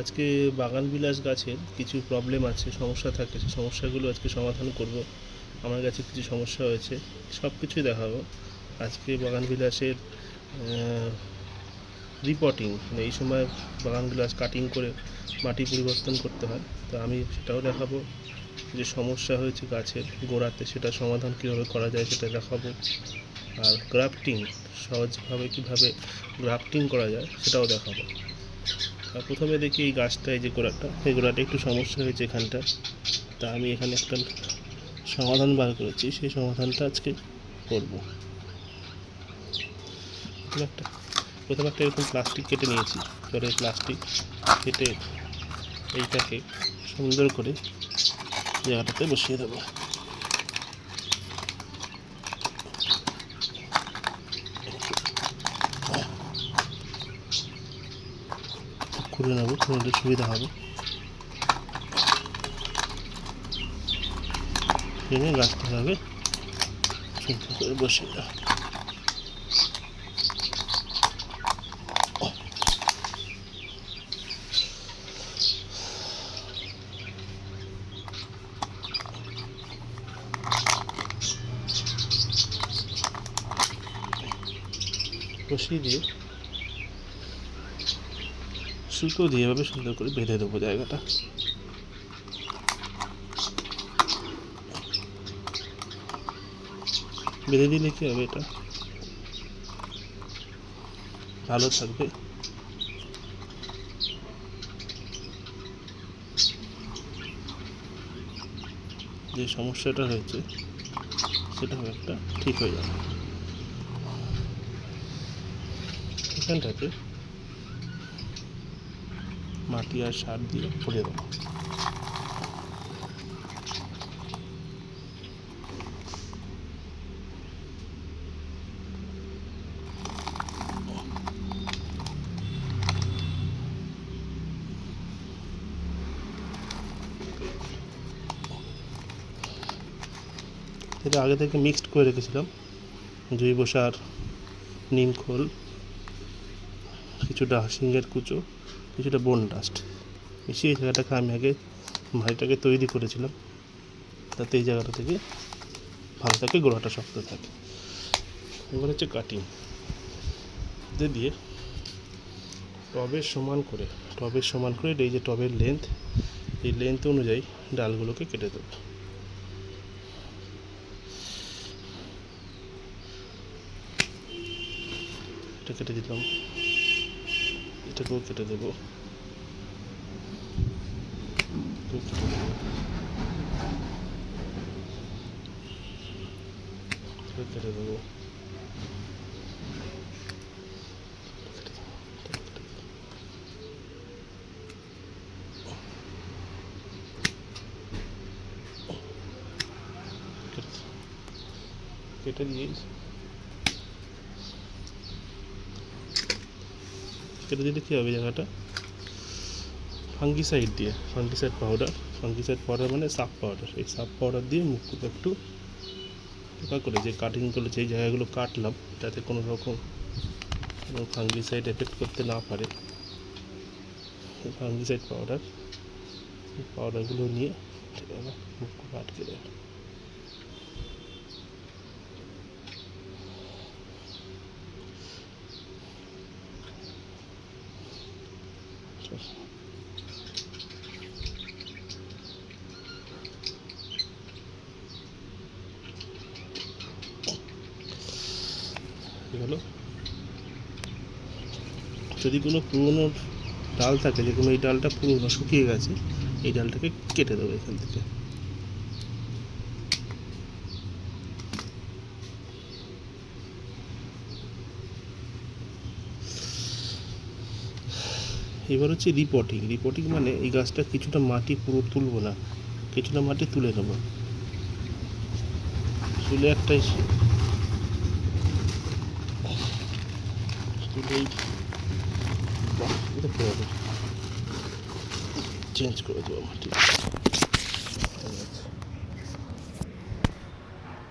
আজকে বাগানবিলাস গাছের কিছু প্রবলেম আছে, সমস্যা থাকে, সেই সমস্যাগুলো আজকে সমাধান করব। আমার কাছে কিছু সমস্যা হয়েছে, সব কিছুই দেখাবো আজকে। বাগানবিলাসের রিপোর্টিং, মানে এই সময় বাগানবিলাস কাটিং করে মাটি পরিবর্তন করতে হয়, তো আমি সেটাও দেখাবো। যে সমস্যা হয়েছে গাছের গোড়াতে, সেটা সমাধান কীভাবে করা যায় সেটা দেখাবো। আর গ্রাফটিং, সহজভাবে কীভাবে গ্রাফটিং করা যায় সেটাও দেখাবো। আর প্রথমে দেখি এই গাছটা, এই যে গোড়াটা, এই গোড়াটা একটু সমস্যা হয়েছে এখানটা, তা আমি এখানে একটা সমাধান বার করেছি, সেই সমাধানটা আজকে করব। প্রথমে একটা এরকম প্লাস্টিক কেটে নিয়েছি, জলের প্লাস্টিক কেটে এইটাকে সুন্দর করে জায়গাটাতে বসিয়ে দেবো। খুলে নেবো, খুলে সুবিধা হবে। এনে গাছটা হবে সুন্দর করে বসিয়ে দেওয়া। বসিয়ে দিয়ে সুতো দিয়ে এভাবে সুন্দর করে বেঁধে দেবো জায়গাটা। বেঁধে দিলে কি হবে, এটা ভালো থাকবে। যে সমস্যাটা হয়েছে সেটা একটা ঠিক হয়ে যাবে। এখানটাতে মাটি আর সার দিয়ে ভরে দেবো। এটা আগে থেকে মিক্সড করে রেখেছিলাম, জৈব সার, নিম খোল, কিছুটা সিংহের কুচো, কিছুটা বোন ডাস্ট মিশিয়ে এই জায়গাটাকে আমি আগে মাটিটাকে তৈরি করেছিলাম, যাতে এই জায়গাটা থেকে ভালো থাকে, গোড়াটা শক্ত থাকে। এবার হচ্ছে কাটিং দিয়ে টবের সমান করে এই যে টবের লেন্থ, এই লেন্থ অনুযায়ী ডালগুলোকে কেটে দেবো। এটা কেটে দিলাম, এটাকেও কেটে দেবো, কেটে দেবো। কেটে দিয়ে কেটে দিলে কী হবে, জায়গাটা ফাঙ্গিসাইড পাউডার মানে সাপ পাউডার, এই সাপ পাউডার দিয়ে মুখগুলো একটু পোকা করে, যে কাটিংগুলো, যেই জায়গাগুলো কাটলাম, যাতে কোনো রকম ফাঙ্গিসাইড এফেক্ট করতে না পারে, ফাঙ্গিসাইড পাউডারগুলো নিয়ে মুখগুলো আটকে দেবে। হলো, যদি কোনো পুরনো ডাল থাকে, যে কোনো এই ডালটা পুরনো শুকিয়ে গেছে, এই ডালটাকে কেটে দেবো এখান থেকে। এবার হচ্ছে রিপোর্টিং মানে এই গাছটা কিছুটা মাটি পুরো তুলবো না, কিছুটা মাটি তুলে নেবো, তুলে একটাই চেঞ্জ করে দেবো মাটি।